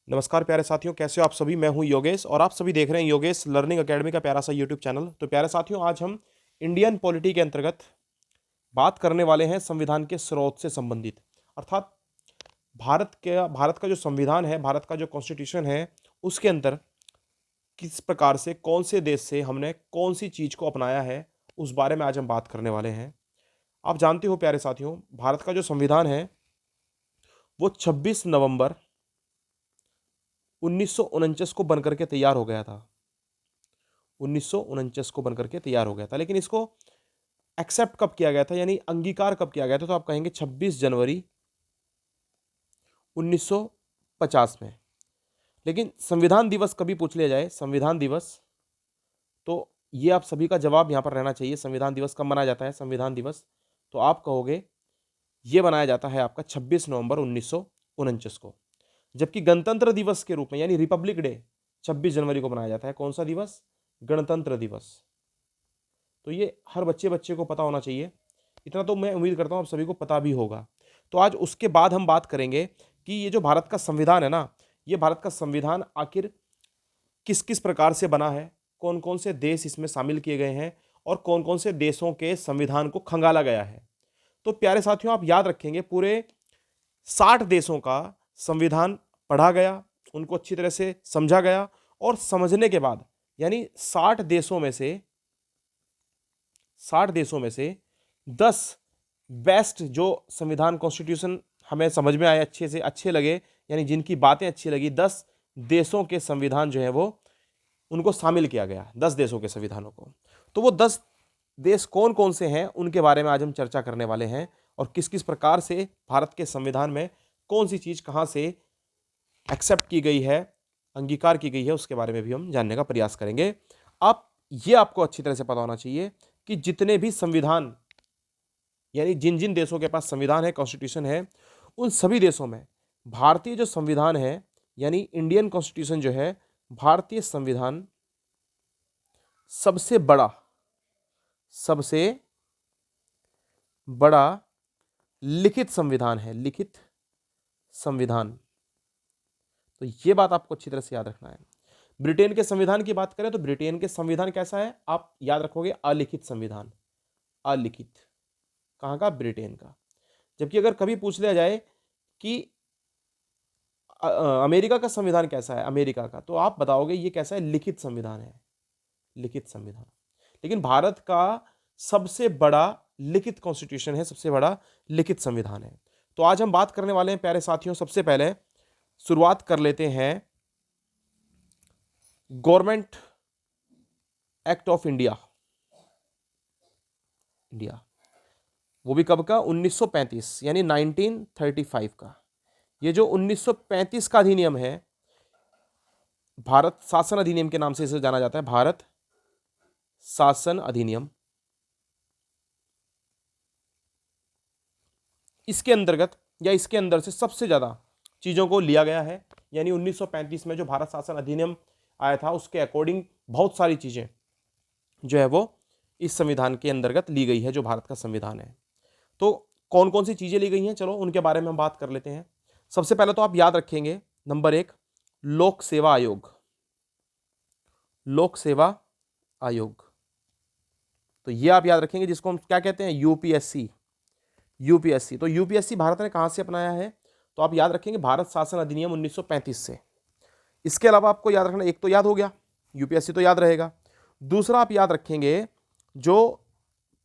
नमस्कार प्यारे साथियों, कैसे हो आप सभी। मैं हूं योगेश और आप सभी देख रहे हैं योगेश लर्निंग एकेडमी का प्यारा सा यूट्यूब चैनल। तो प्यारे साथियों, आज हम इंडियन पॉलिटी के अंतर्गत बात करने वाले हैं संविधान के स्रोत से संबंधित, अर्थात भारत का जो संविधान है, भारत का जो कॉन्स्टिट्यूशन है, उसके अंदर किस प्रकार से, कौन से देश से हमने कौन सी चीज को अपनाया है, उस बारे में आज हम बात करने वाले हैं। आप जानते हो प्यारे साथियों, भारत का जो संविधान है वो 26 नवंबर 1949 को बनकर के तैयार हो गया था। 1949 को बनकर के तैयार हो गया था, लेकिन इसको एक्सेप्ट कब किया गया था, यानी अंगीकार कब किया गया था, तो आप कहेंगे 26 जनवरी 1950 में। लेकिन संविधान दिवस कभी पूछ लिया जाए, संविधान दिवस, तो ये आप सभी का जवाब यहां पर रहना चाहिए। संविधान दिवस कब मनाया जाता है? संविधान दिवस तो आप कहोगे ये मनाया जाता है आपका 26 नवंबर 1949 को। जबकि गणतंत्र दिवस के रूप में, यानी रिपब्लिक डे, 26 जनवरी को मनाया जाता है। कौन सा दिवस? गणतंत्र दिवस। तो ये हर बच्चे को पता होना चाहिए। इतना तो मैं उम्मीद करता हूं आप सभी को पता भी होगा। तो आज उसके बाद हम बात करेंगे कि ये जो भारत का संविधान है ना, ये भारत का संविधान आखिर किस किस प्रकार से बना है, कौन कौन से देश इसमें शामिल किए गए हैं और कौन कौन से देशों के संविधान को खंगाला गया है। तो प्यारे साथियों, आप याद रखेंगे पूरे 60 देशों का संविधान पढ़ा गया, उनको अच्छी तरह से समझा गया और समझने के बाद, यानी 60 देशों में से 10 बेस्ट जो संविधान कॉन्स्टिट्यूशन हमें समझ में आए, अच्छे से अच्छे लगे, यानी जिनकी बातें अच्छी लगी, 10 देशों के संविधान जो है वो उनको शामिल किया गया, 10 देशों के संविधानों को। तो वो 10 देश कौन कौन से हैं, उनके बारे में आज हम चर्चा करने वाले हैं और किस किस प्रकार से भारत के संविधान में कौन सी चीज कहां से एक्सेप्ट की गई है, अंगीकार की गई है, उसके बारे में भी हम जानने का प्रयास करेंगे। ये आपको अच्छी तरह से पता होना चाहिए कि जितने भी संविधान, यानी जिन जिन देशों के पास संविधान है, कॉन्स्टिट्यूशन है, उन सभी देशों में भारतीय जो संविधान है, यानी इंडियन कॉन्स्टिट्यूशन जो है, भारतीय संविधान सबसे बड़ा लिखित संविधान है। लिखित संविधान, तो ये बात आपको अच्छी तरह से याद रखना है। ब्रिटेन के संविधान की बात करें तो ब्रिटेन के संविधान कैसा है, आप याद रखोगे अलिखित संविधान। अलिखित कहां का? ब्रिटेन का। जबकि अगर कभी पूछ लिया जाए कि अमेरिका का संविधान कैसा है, अमेरिका का, तो आप बताओगे ये कैसा है? लिखित संविधान है, लिखित संविधान। लेकिन भारत का सबसे बड़ा लिखित कॉन्स्टिट्यूशन है, सबसे बड़ा लिखित संविधान है। तो आज हम बात करने वाले हैं प्यारे साथियों, सबसे पहले शुरुआत कर लेते हैं गवर्नमेंट एक्ट ऑफ इंडिया। वो भी कब का? 1935, यानी 1935 का। ये जो 1935 का अधिनियम है, भारत शासन अधिनियम के नाम से इसे जाना जाता है, भारत शासन अधिनियम। इसके अंतर्गत या इसके अंदर से सबसे ज्यादा चीजों को लिया गया है, यानी 1935 में जो भारत शासन अधिनियम आया था, उसके अकॉर्डिंग बहुत सारी चीजें जो है वो इस संविधान के अंतर्गत ली गई है, जो भारत का संविधान है। तो कौन कौन सी चीजें ली गई हैं, चलो उनके बारे में हम बात कर लेते हैं। सबसे पहले तो आप याद रखेंगे, नंबर 1, लोक सेवा आयोग। लोक सेवा आयोग, तो ये आप याद रखेंगे, जिसको हम क्या कहते हैं? यूपीएससी। यूपीएससी, तो यूपीएससी भारत ने कहां से अपनाया है? तो आप याद रखेंगे भारत शासन अधिनियम 1935 से। इसके अलावा आपको याद रखना, एक तो याद हो गया, यूपीएससी तो याद रहेगा। दूसरा आप याद रखेंगे जो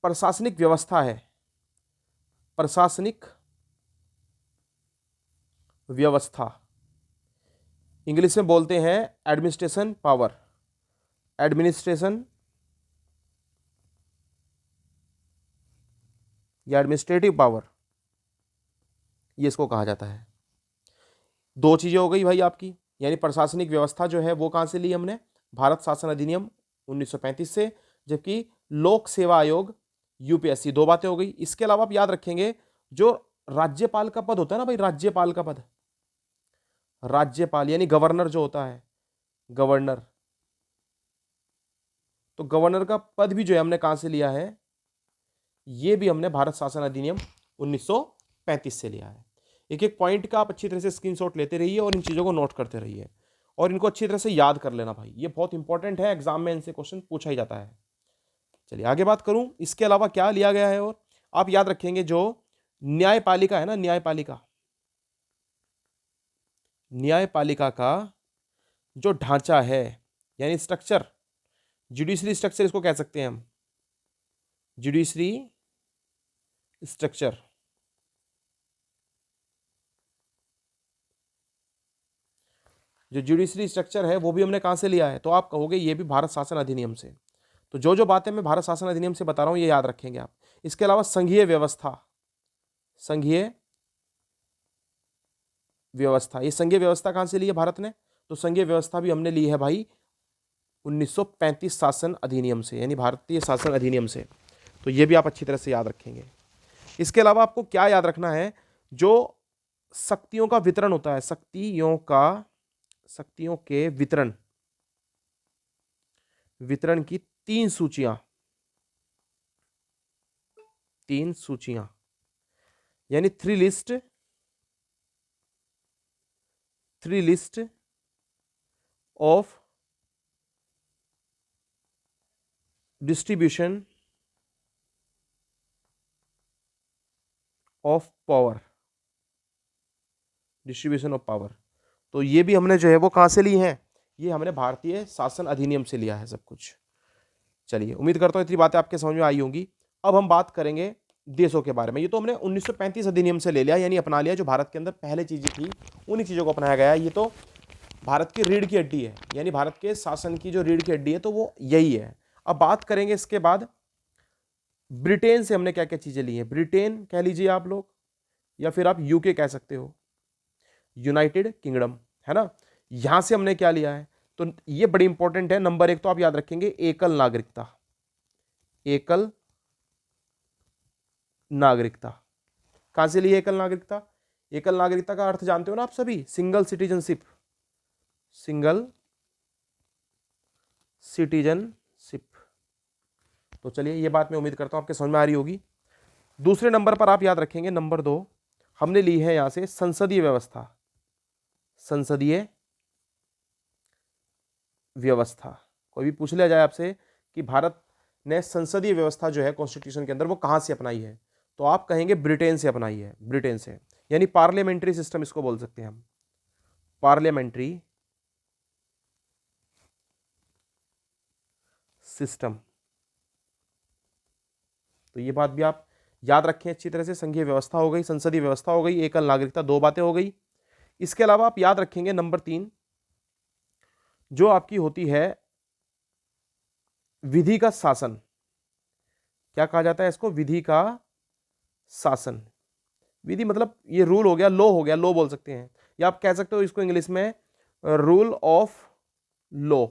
प्रशासनिक व्यवस्था है, प्रशासनिक व्यवस्था, इंग्लिश में बोलते हैं एडमिनिस्ट्रेशन पावर। एडमिनिस्ट्रेशन या एडमिनिस्ट्रेटिव पावर, ये इसको कहा जाता है। दो चीजें हो गई भाई आपकी, यानी प्रशासनिक व्यवस्था जो है वो कहां से ली हमने? भारत शासन अधिनियम 1935 से। जबकि लोक सेवा आयोग, यूपीएससी, दो बातें हो गई। इसके अलावा आप याद रखेंगे जो राज्यपाल का पद होता है ना भाई, राज्यपाल का पद, राज्यपाल यानी गवर्नर जो होता है, गवर्नर, तो गवर्नर का पद भी जो है हमने कहां से लिया है? ये भी हमने भारत शासन अधिनियम 1935 से लिया है। एक एक पॉइंट का आप अच्छी तरह से स्क्रीनशॉट लेते रहिए और इन चीज़ों को नोट करते रहिए और इनको अच्छी तरह से याद कर लेना भाई, ये बहुत इंपॉर्टेंट है, एग्जाम में इनसे क्वेश्चन पूछा ही जाता है। चलिए आगे बात करूं, इसके अलावा क्या लिया गया है और आप याद रखेंगे जो न्यायपालिका है ना, न्यायपालिका, न्यायपालिका का जो ढांचा है यानी स्ट्रक्चर, जुडिशरी स्ट्रक्चर इसको कह सकते हैं हम, जुडिशरी स्ट्रक्चर। जो जुडिशरी स्ट्रक्चर है वो भी हमने कहां से लिया है, तो आप कहोगे ये भी भारत शासन अधिनियम से। तो जो जो बातें मैं भारत शासन अधिनियम से बता रहा हूं ये याद रखेंगे आप। इसके अलावा संघीय व्यवस्था, संघीय व्यवस्था, ये संघीय व्यवस्था कहां से ली है भारत ने, तो संघीय व्यवस्था भी हमने ली है भाई 1935 शासन अधिनियम से, यानी भारतीय शासन अधिनियम से। तो ये भी आप अच्छी तरह से याद रखेंगे। इसके अलावा आपको क्या याद रखना है, जो शक्तियों का वितरण होता है, शक्तियों के वितरण की तीन सूचियां यानी three list of distribution of power, तो ये भी हमने जो है वो कहां से ली है, ये हमने भारतीय शासन अधिनियम से लिया है सब कुछ। चलिए उम्मीद करता हूं इतनी बातें आपके समझ में आई होंगी। अब हम बात करेंगे देशों के बारे में। ये तो हमने 1935 अधिनियम से ले लिया, यानी अपना लिया, जो भारत के अंदर पहले चीजें थी उन्हीं चीजों को अपनाया गया है। ये तो भारत की रीढ़ की हड्डी है, यानी भारत के शासन की जो रीढ़ की हड्डी है तो वो यही है। अब बात करेंगे इसके बाद ब्रिटेन से हमने क्या क्या चीजें ली है। ब्रिटेन कह लीजिए आप लोग, या फिर आप यूके कह सकते हो, यूनाइटेड किंगडम, है ना। यहां से हमने क्या लिया है, तो ये बड़ी इंपॉर्टेंट है। नंबर 1 तो आप याद रखेंगे एकल नागरिकता, एकल नागरिकता। कहां से ली है एकल नागरिकता, एकल नागरिकता का अर्थ जानते हो ना आप सभी, सिंगल सिटीजनशिप, सिंगल सिटीजनशिप। तो चलिए ये बात मैं उम्मीद करता हूं आपके समझ में आ रही होगी। दूसरे नंबर पर आप याद रखेंगे नंबर 2 हमने ली है यहां से संसदीय व्यवस्था, संसदीय व्यवस्था। कोई भी पूछ लिया जाए आपसे कि भारत ने संसदीय व्यवस्था जो है कॉन्स्टिट्यूशन के अंदर वो कहां से अपनाई है, तो आप कहेंगे ब्रिटेन से अपनाई है, ब्रिटेन से, यानी पार्लियामेंट्री सिस्टम इसको बोल सकते हैं हम, पार्लियामेंट्री सिस्टम। तो ये बात भी आप याद रखें अच्छी तरह से। संघीय व्यवस्था हो गई, संसदीय व्यवस्था हो गई, एकल नागरिकता, दो बातें हो गई। इसके अलावा आप याद रखेंगे नंबर 3 जो आपकी होती है विधि का शासन। क्या कहा जाता है इसको, विधि का शासन। विधि मतलब ये रूल हो गया, लॉ हो गया, लॉ बोल सकते हैं, या आप कह सकते हो इसको इंग्लिश में रूल ऑफ लॉ।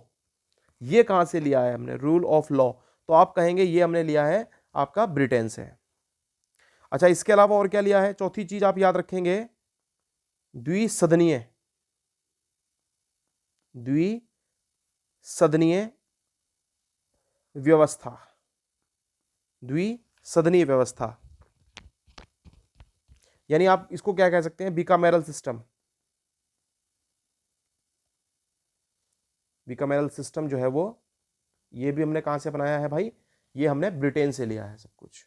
ये कहां से लिया है हमने, रूल ऑफ लॉ, तो आप कहेंगे ये हमने लिया है आपका ब्रिटेन से। अच्छा इसके अलावा और क्या लिया है, चौथी चीज आप याद रखेंगे द्विसदनीय, द्विसदनीय व्यवस्था, द्विसदनीय व्यवस्था, यानी आप इसको क्या कह सकते हैं, बिकामेरल सिस्टम। बिकामेरल सिस्टम जो है वो ये भी हमने कहां से अपनाया है भाई, ये हमने ब्रिटेन से लिया है सब कुछ।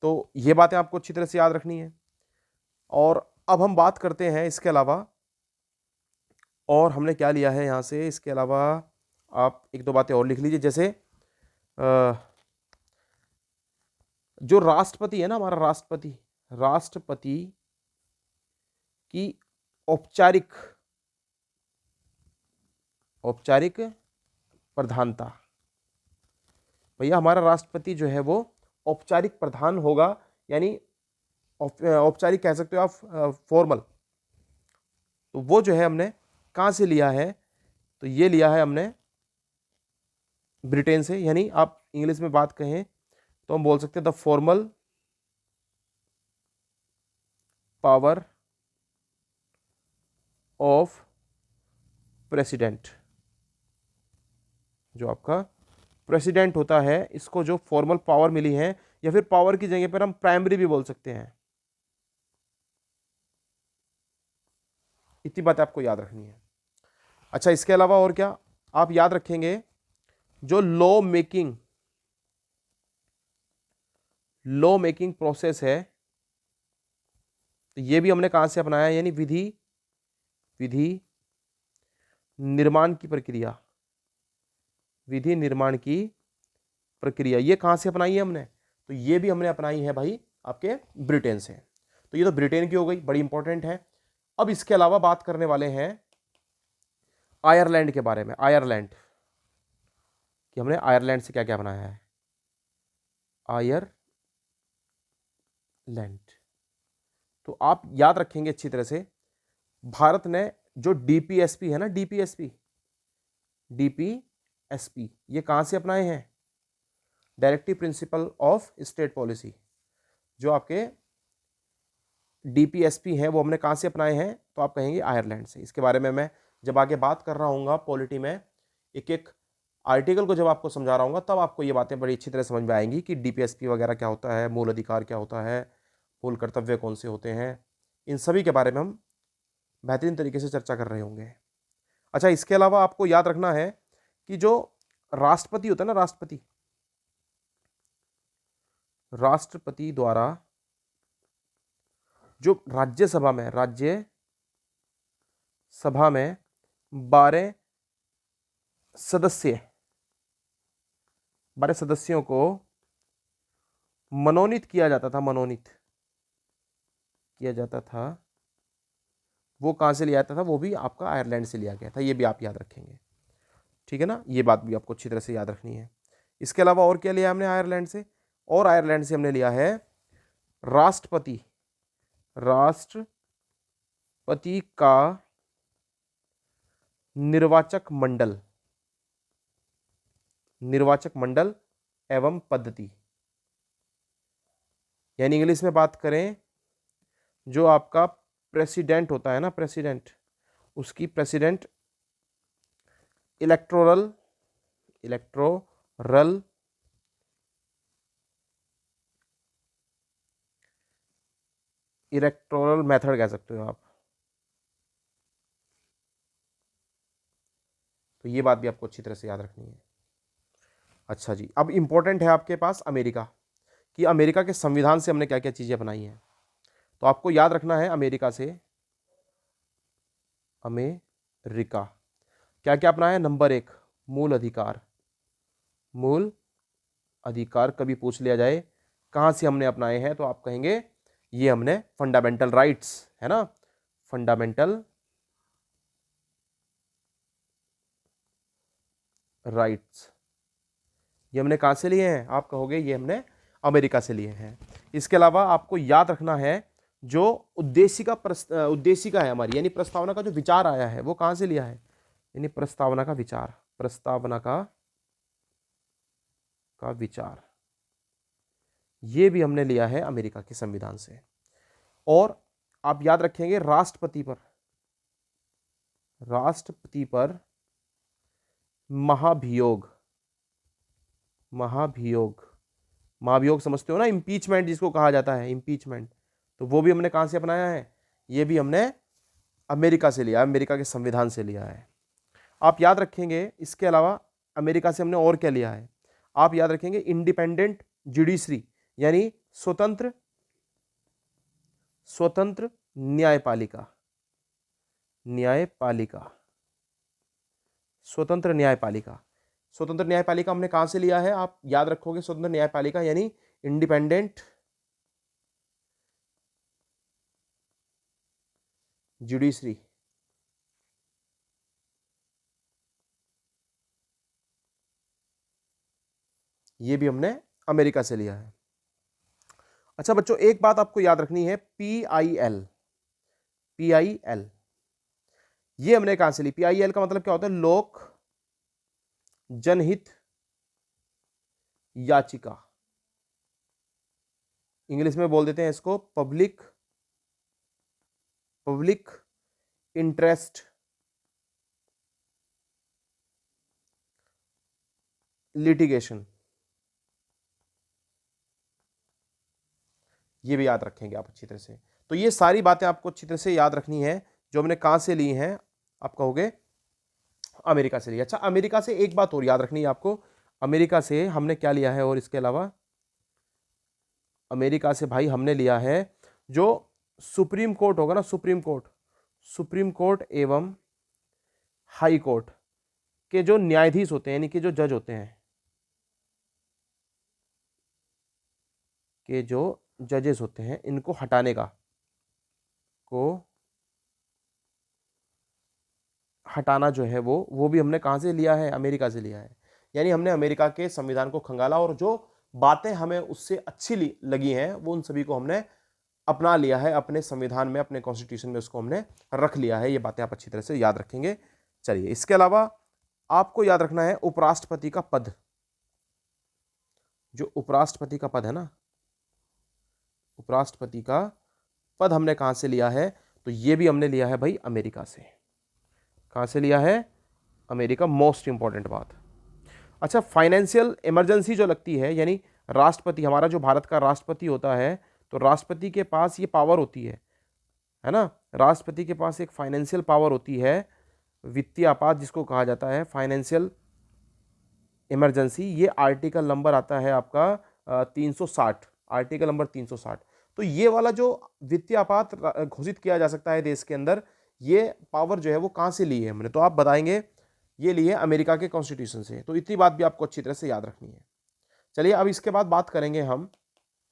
तो ये बातें आपको अच्छी तरह से याद रखनी है। और अब हम बात करते हैं इसके अलावा और हमने क्या लिया है यहां से। इसके अलावा आप एक दो बातें और लिख लीजिए, जैसे जो राष्ट्रपति है ना हमारा, राष्ट्रपति की औपचारिक प्रधानता। भैया हमारा राष्ट्रपति जो है वो औपचारिक प्रधान होगा, यानी औपचारिक कह सकते हो आप, फॉर्मल। तो वो जो है हमने कहां से लिया है, तो ये लिया है हमने ब्रिटेन से, यानी आप इंग्लिश में बात कहें तो हम बोल सकते हैं the formal power of president. जो आपका प्रेसिडेंट होता है इसको जो फॉर्मल पावर मिली है, या फिर पावर की जगह पर हम प्राइमरी भी बोल सकते हैं, इतनी बातें आपको याद रखनी है। अच्छा, इसके अलावा और क्या आप याद रखेंगे, जो लॉ मेकिंग प्रोसेस है, तो ये भी हमने कहां से अपनाया, यानी विधि निर्माण की प्रक्रिया, विधि निर्माण की प्रक्रिया, ये कहां से अपनाई है हमने, तो ये भी हमने अपनाई है भाई आपके ब्रिटेन से। तो ये तो ब्रिटेन की हो गई, बड़ी इंपॉर्टेंट है। अब इसके अलावा बात करने वाले हैं आयरलैंड के बारे में। आयरलैंड कि हमने आयरलैंड से क्या क्या बनाया है। आयरलैंड, तो आप याद रखेंगे अच्छी तरह से, भारत ने जो डीपीएसपी है ना, डीपीएसपी ये कहां से अपनाए हैं, directive principle of state policy, जो आपके डीपीएसपी हैं वो हमने कहां से अपनाए हैं, तो आप कहेंगे आयरलैंड से। इसके बारे में मैं जब आगे बात कर रहा हूँगा पॉलिटी में, एक एक आर्टिकल को जब आपको समझा रहा हूँगा, तब आपको ये बातें बड़ी अच्छी तरह समझ में आएंगी कि डीपीएसपी वगैरह क्या होता है, मूल अधिकार क्या होता है, मूल कर्तव्य कौन से होते हैं, इन सभी के बारे में हम बेहतरीन तरीके से चर्चा कर रहे होंगे। अच्छा, इसके अलावा आपको याद रखना है कि जो राष्ट्रपति होता है ना, राष्ट्रपति द्वारा जो राज्यसभा में 12 सदस्यों को मनोनीत किया जाता था, वो कहां से लिया जाता था, वो भी आपका आयरलैंड से लिया गया था। ये भी आप याद रखेंगे, ठीक है ना, ये बात भी आपको अच्छी तरह से याद रखनी है। इसके अलावा और क्या लिया हमने आयरलैंड से, और आयरलैंड से हमने लिया है राष्ट्रपति का निर्वाचक मंडल एवं पद्धति, यानी इंग्लिश में बात करें, जो आपका प्रेसिडेंट होता है ना, उसकी प्रेसिडेंट इलेक्टोरल मेथड कह सकते हो आप। तो ये बात भी आपको अच्छी तरह से याद रखनी है। अच्छा जी, अब इंपॉर्टेंट है आपके पास अमेरिका, कि अमेरिका के संविधान से हमने क्या क्या चीजें अपनाई हैं। तो आपको याद रखना है अमेरिका क्या क्या अपनाया है। नंबर 1, मूल अधिकार कभी पूछ लिया जाए कहां से हमने अपनाए हैं, तो आप कहेंगे ये हमने फंडामेंटल राइट्स है ना, फंडामेंटल राइट्स, ये हमने कहां से लिए हैं, आप कहोगे ये हमने अमेरिका से लिए हैं। इसके अलावा आपको याद रखना है, जो उद्देशिका है हमारी, यानी प्रस्तावना का जो विचार आया है, वो कहां से लिया है, यानी प्रस्तावना का विचार, ये भी हमने लिया है अमेरिका के संविधान से। और आप याद रखेंगे राष्ट्रपति पर महाभियोग समझते हो ना, इंपीचमेंट जिसको कहा जाता है, इंपीचमेंट, तो वो भी हमने कहां से अपनाया है, ये भी हमने अमेरिका से लिया, अमेरिका के संविधान से लिया है। आप याद रखेंगे इसके अलावा अमेरिका से हमने और क्या लिया है, आप याद रखेंगे इंडिपेंडेंट जुडिशरी, यानी स्वतंत्र न्यायपालिका, स्वतंत्र न्यायपालिका हमने कहां से लिया है, आप याद रखोगे स्वतंत्र न्यायपालिका यानी इंडिपेंडेंट जुडिशरी, ये भी हमने अमेरिका से लिया है। अच्छा बच्चों, एक बात आपको याद रखनी है, PIL, ये हमने कहां से ली, PIL का मतलब क्या होता है, लोक जनहित याचिका, इंग्लिश में बोल देते हैं इसको पब्लिक इंटरेस्ट लिटिगेशन, ये भी याद रखेंगे आप अच्छी तरह से। तो ये सारी बातें आपको अच्छी तरह से याद रखनी है जो हमने कहाँ से ली हैं, आप कहोगे अमेरिका से ली। अच्छा, अमेरिका से एक बात और याद रखनी है आपको, अमेरिका से हमने क्या लिया है, और इसके अलावा अमेरिका से भाई हमने लिया है जो सुप्रीम कोर्ट होगा ना, सुप्रीम कोर्ट एवं हाई कोर्ट के जो न्यायाधीश होते हैं, यानी कि जो जज होते हैं, के जो जजेस होते हैं, इनको हटाने का, को हटाना जो है वो भी हमने कहाँ से लिया है, अमेरिका से लिया है। यानी हमने अमेरिका के संविधान को खंगाला और जो बातें हमें उससे अच्छी लगी हैं वो उन सभी को हमने अपना लिया है अपने संविधान में, अपने कॉन्स्टिट्यूशन में उसको हमने रख लिया है। ये बातें आप अच्छी तरह से याद रखेंगे। चलिए, इसके अलावा आपको याद रखना है उपराष्ट्रपति का पद, जो उपराष्ट्रपति का पद है ना, उपराष्ट्रपति का पद हमने कहां से लिया है, तो ये भी हमने लिया है भाई अमेरिका से। कहां से लिया है, अमेरिका, मोस्ट इंपॉर्टेंट बात। अच्छा, फाइनेंशियल इमरजेंसी जो लगती है, यानी राष्ट्रपति, हमारा जो भारत का राष्ट्रपति होता है, तो राष्ट्रपति के पास ये पावर होती है ना, राष्ट्रपति के पास एक फाइनेंशियल पावर होती है, वित्तीय आपात जिसको कहा जाता है, फाइनेंशियल इमरजेंसी। ये आर्टिकल नंबर आता है आपका 360, आर्टिकल नंबर 360। तो ये वाला जो वित्तीय आपात घोषित किया जा सकता है देश के अंदर, ये पावर जो है वो कहाँ से ली है हमने, तो आप बताएंगे ये ली है अमेरिका के कॉन्स्टिट्यूशन से। तो इतनी बात भी आपको अच्छी तरह से याद रखनी है। चलिए, अब इसके बाद बात करेंगे हम,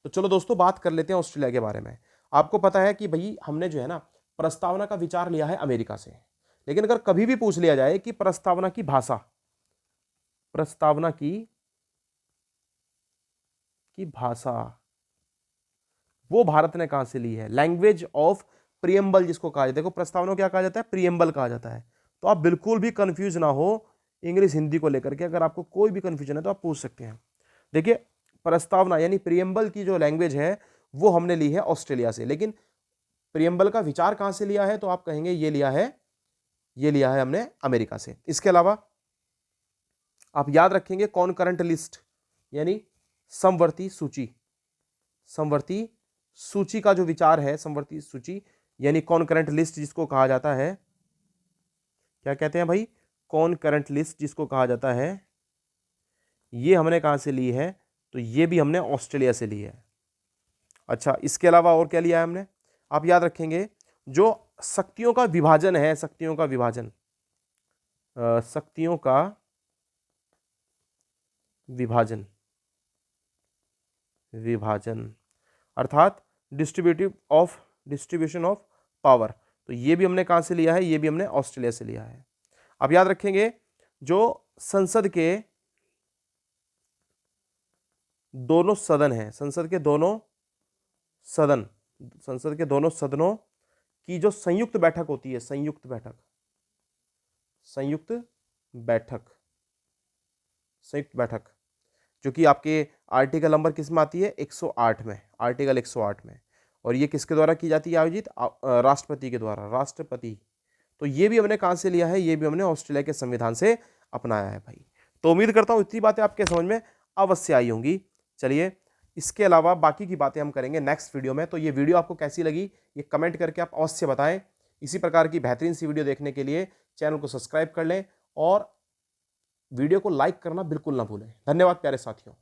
तो चलो दोस्तों बात कर लेते हैं ऑस्ट्रेलिया के बारे में। आपको पता है कि भाई हमने जो है ना प्रस्तावना का विचार लिया है अमेरिका से, लेकिन अगर कभी भी पूछ लिया जाए कि प्रस्तावना की भाषा, प्रस्तावना की भाषा वो भारत ने कहां से ली है, लैंग्वेज ऑफ प्रियम्बल जिसको कहा जाता है। देखो, प्रस्तावना क्या कहा जाता है, प्रियम्बल कहा जाता है। तो आप बिल्कुल भी कंफ्यूज ना हो इंग्लिश हिंदी को लेकर के, अगर आपको कोई भी कंफ्यूजन है तो आप पूछ सकते हैं। देखिए, प्रस्तावना यानी प्रियम्बल की जो लैंग्वेज है वो हमने ली है ऑस्ट्रेलिया से, लेकिन प्रियम्बल का विचार कहां से लिया है, तो आप कहेंगे ये लिया है हमने अमेरिका से। इसके अलावा आप याद रखेंगे कॉनकरेंट लिस्ट, यानी समवर्ती सूची, समवर्ती सूची का जो विचार है, समवर्ती सूची यानी कॉनकरेंट लिस्ट जिसको कहा जाता है, क्या कहते हैं भाई, कॉनकरेंट लिस्ट जिसको कहा जाता है, ये हमने कहां से ली है, तो ये भी हमने ऑस्ट्रेलिया से ली है। अच्छा, इसके अलावा और क्या लिया है हमने, आप याद रखेंगे जो शक्तियों का विभाजन है, शक्तियों का विभाजन, शक्तियों का विभाजन अर्थात डिस्ट्रीब्यूशन ऑफ पावर, तो ये भी हमने कहां से लिया है, ये भी हमने ऑस्ट्रेलिया से लिया है। आप याद रखेंगे जो संसद के दोनों सदन हैं, संसद के दोनों सदनों की जो संयुक्त बैठक होती है, संयुक्त बैठक जो कि आपके आर्टिकल नंबर किस में आती है, 108 में, आर्टिकल 108 में, और ये किसके द्वारा की जाती है, आयोजित राष्ट्रपति के द्वारा, राष्ट्रपति। तो ये भी हमने कहां से लिया है, ये भी हमने ऑस्ट्रेलिया के संविधान से अपनाया है भाई। तो उम्मीद करता हूं इतनी बातें आपके समझ में अवश्य आई होंगी। चलिए, इसके अलावा बाकी की बातें हम करेंगे नेक्स्ट वीडियो में। तो ये वीडियो आपको कैसी लगी ये कमेंट करके आप अवश्य बताएं। इसी प्रकार की बेहतरीन सी वीडियो देखने के लिए चैनल को सब्सक्राइब कर लें और वीडियो को लाइक करना बिल्कुल ना भूलें। धन्यवाद प्यारे साथियों।